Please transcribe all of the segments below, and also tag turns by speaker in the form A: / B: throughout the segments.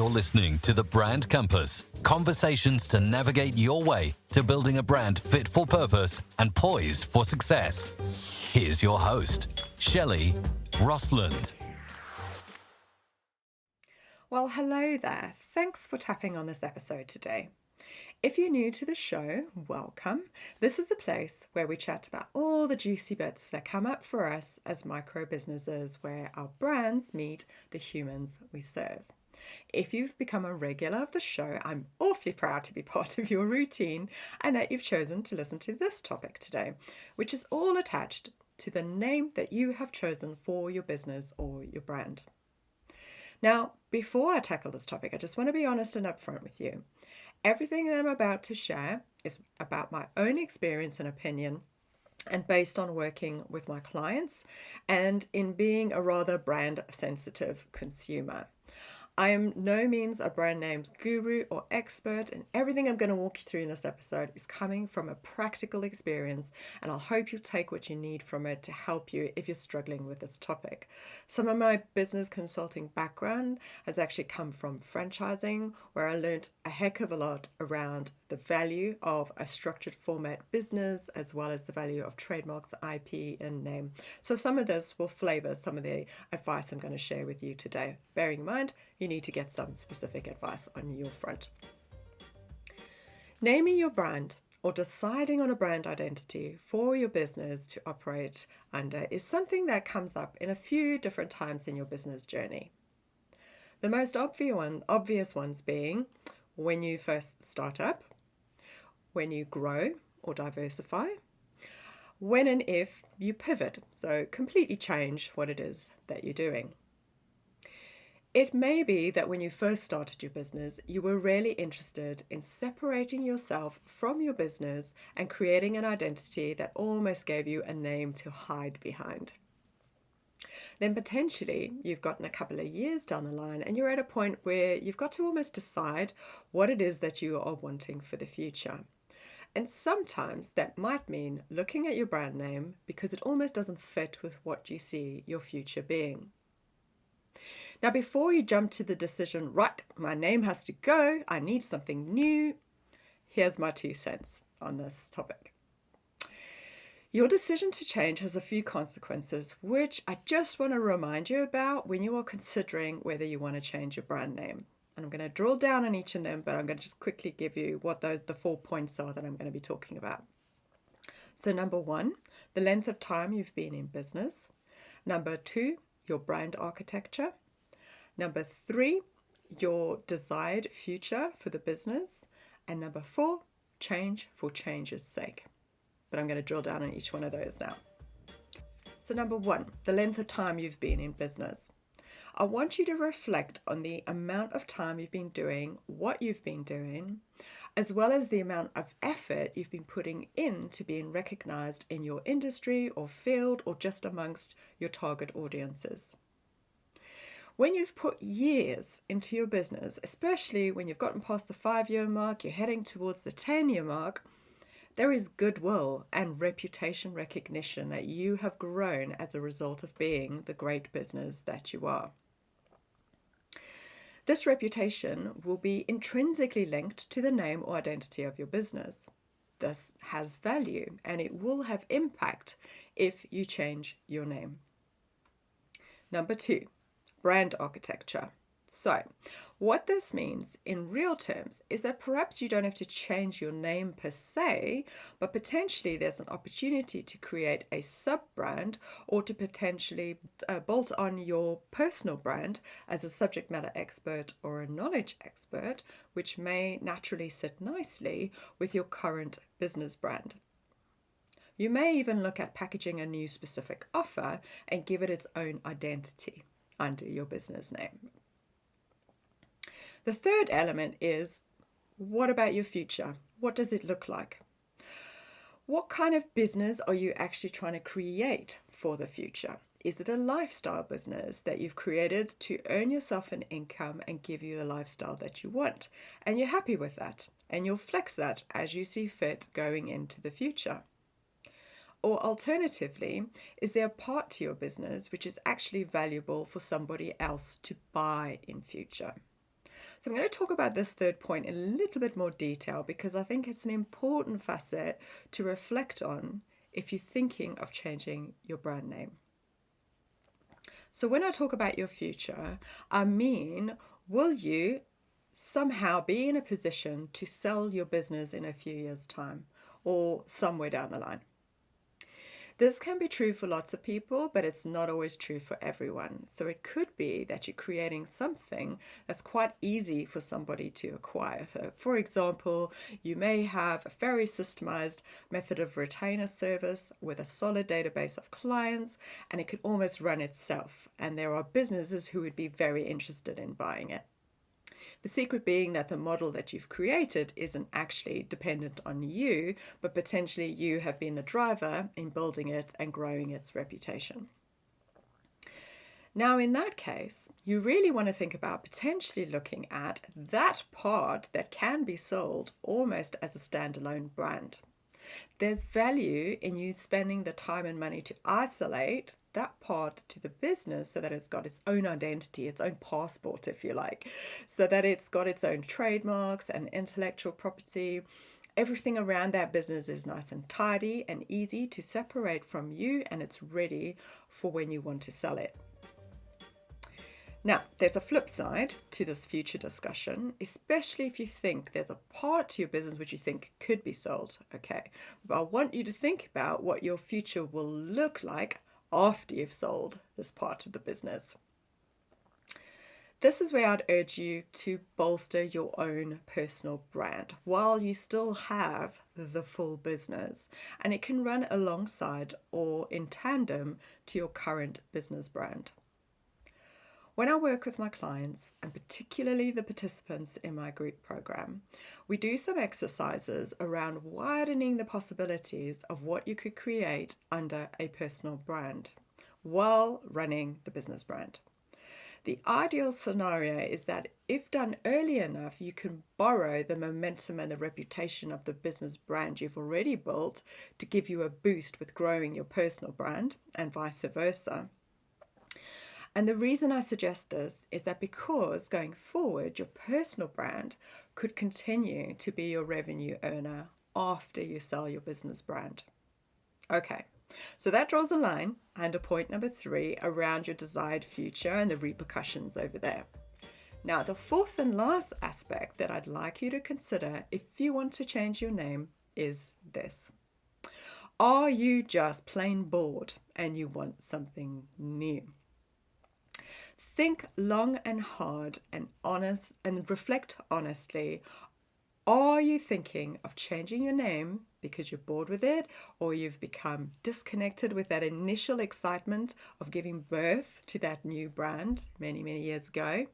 A: You're listening to The Brand Compass, conversations to navigate your way to building a brand fit for purpose and poised for success. Here's your host, Shelley Rostlund.
B: Well, hello there. Thanks for tapping on this episode today. If you're new to the show, welcome. This is a place where we chat about all the juicy bits that come up for us as micro businesses, where our brands meet the humans we serve. If you've become a regular of the show, I'm awfully proud to be part of your routine and that you've chosen to listen to this topic today, which is all attached to the name that you have chosen for your business or your brand. Now, before I tackle this topic, I just want to be honest and upfront with you. Everything that I'm about to share is about my own experience and opinion, and based on working with my clients and in being a rather brand sensitive consumer. I am no means a brand name guru or expert, and everything I'm going to walk you through in this episode is coming from a practical experience, and I'll hope you'll take what you need from it to help you if you're struggling with this topic. Some of my business consulting background has actually come from franchising, where I learned a heck of a lot around the value of a structured format business, as well as the value of trademarks, IP, and name. So some of this will flavor some of the advice I'm going to share with you today, bearing in mind you need to get some specific advice on your front. Naming your brand or deciding on a brand identity for your business to operate under is something that comes up in a few different times in your business journey. The most obvious ones being when you first start up, when you grow or diversify, when and if you pivot, so completely change what it is that you're doing. It may be that when you first started your business, you were really interested in separating yourself from your business and creating an identity that almost gave you a name to hide behind. Then potentially you've gotten a couple of years down the line and you're at a point where you've got to almost decide what it is that you are wanting for the future. And sometimes that might mean looking at your brand name because it almost doesn't fit with what you see your future being. Now, before you jump to the decision, right, my name has to go, I need something new, here's my 2 cents on this topic. Your decision to change has a few consequences, which I just want to remind you about when you are considering whether you want to change your brand name. And I'm going to drill down on each of them, but I'm going to just quickly give you what the 4 points are that I'm going to be talking about. So number 1, the length of time you've been in business. Number 2, your brand architecture. Number 3, your desired future for the business. And number 4, change for change's sake. But I'm going to drill down on each one of those now. So number 1, the length of time you've been in business. I want you to reflect on the amount of time you've been doing what you've been doing, as well as the amount of effort you've been putting into being recognized in your industry or field or just amongst your target audiences. When you've put years into your business, especially when you've gotten past the 5-year mark, you're heading towards the 10-year mark, there is goodwill and reputation recognition that you have grown as a result of being the great business that you are. This reputation will be intrinsically linked to the name or identity of your business. This has value and it will have impact if you change your name. Number 2, brand architecture. So, what this means in real terms is that perhaps you don't have to change your name per se, but potentially there's an opportunity to create a sub-brand or to potentially bolt on your personal brand as a subject matter expert or a knowledge expert, which may naturally sit nicely with your current business brand. You may even look at packaging a new specific offer and give it its own identity under your business name. The third element is, what about your future? What does it look like? What kind of business are you actually trying to create for the future? Is it a lifestyle business that you've created to earn yourself an income and give you the lifestyle that you want? And you're happy with that, and you'll flex that as you see fit going into the future. Or alternatively, is there a part to your business which is actually valuable for somebody else to buy in future? So I'm going to talk about this third point in a little bit more detail because I think it's an important facet to reflect on if you're thinking of changing your brand name. So when I talk about your future, I mean, will you somehow be in a position to sell your business in a few years' time or somewhere down the line? This can be true for lots of people, but it's not always true for everyone. So it could be that you're creating something that's quite easy for somebody to acquire. For example, you may have a very systemized method of retainer service with a solid database of clients, and it could almost run itself. And there are businesses who would be very interested in buying it. The secret being that the model that you've created isn't actually dependent on you, but potentially you have been the driver in building it and growing its reputation. Now, in that case, you really want to think about potentially looking at that part that can be sold almost as a standalone brand. There's value in you spending the time and money to isolate that part to the business so that it's got its own identity, its own passport, if you like, so that it's got its own trademarks and intellectual property. Everything around that business is nice and tidy and easy to separate from you, and it's ready for when you want to sell it. Now, there's a flip side to this future discussion, especially if you think there's a part to your business which you think could be sold, okay? But I want you to think about what your future will look like after you've sold this part of the business. This is where I'd urge you to bolster your own personal brand while you still have the full business, and it can run alongside or in tandem to your current business brand. When I work with my clients, and particularly the participants in my group program, we do some exercises around widening the possibilities of what you could create under a personal brand while running the business brand. The ideal scenario is that if done early enough, you can borrow the momentum and the reputation of the business brand you've already built to give you a boost with growing your personal brand and vice versa. And the reason I suggest this is that because going forward, your personal brand could continue to be your revenue earner after you sell your business brand. Okay, so that draws a line under point number 3 around your desired future and the repercussions over there. Now, the fourth and last aspect that I'd like you to consider if you want to change your name is this. Are you just plain bored and you want something new? Think long and hard and honest and reflect honestly. Are you thinking of changing your name because you're bored with it, or you've become disconnected with that initial excitement of giving birth to that new brand many, many years ago?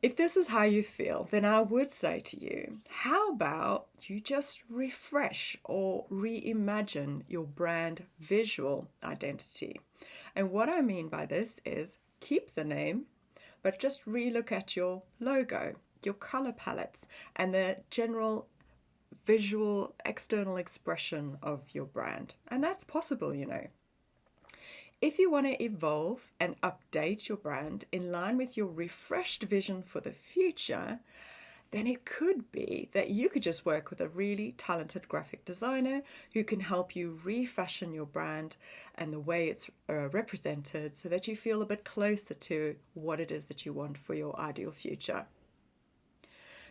B: If this is how you feel, then I would say to you, how about you just refresh or reimagine your brand visual identity? And what I mean by this is keep the name, but just relook at your logo, your color palettes, and the general visual external expression of your brand. And that's possible, you know. If you want to evolve and update your brand in line with your refreshed vision for the future, then it could be that you could just work with a really talented graphic designer who can help you refashion your brand and the way it's represented so that you feel a bit closer to what it is that you want for your ideal future.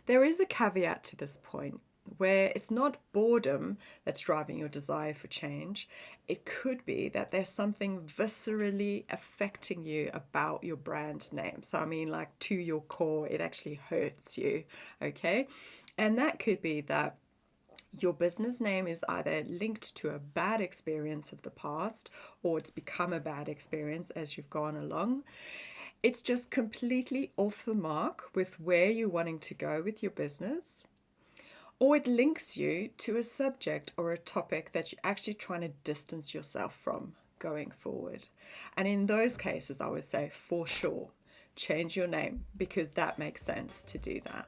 B: There is a caveat to this point, where it's not boredom that's driving your desire for change. It could be that there's something viscerally affecting you about your brand name. So I mean, like, to your core, it actually hurts you, okay? And that could be that your business name is either linked to a bad experience of the past, or it's become a bad experience as you've gone along. It's just completely off the mark with where you're wanting to go with your business. Or it links you to a subject or a topic that you're actually trying to distance yourself from going forward. And in those cases, I would say for sure, change your name, because that makes sense to do that.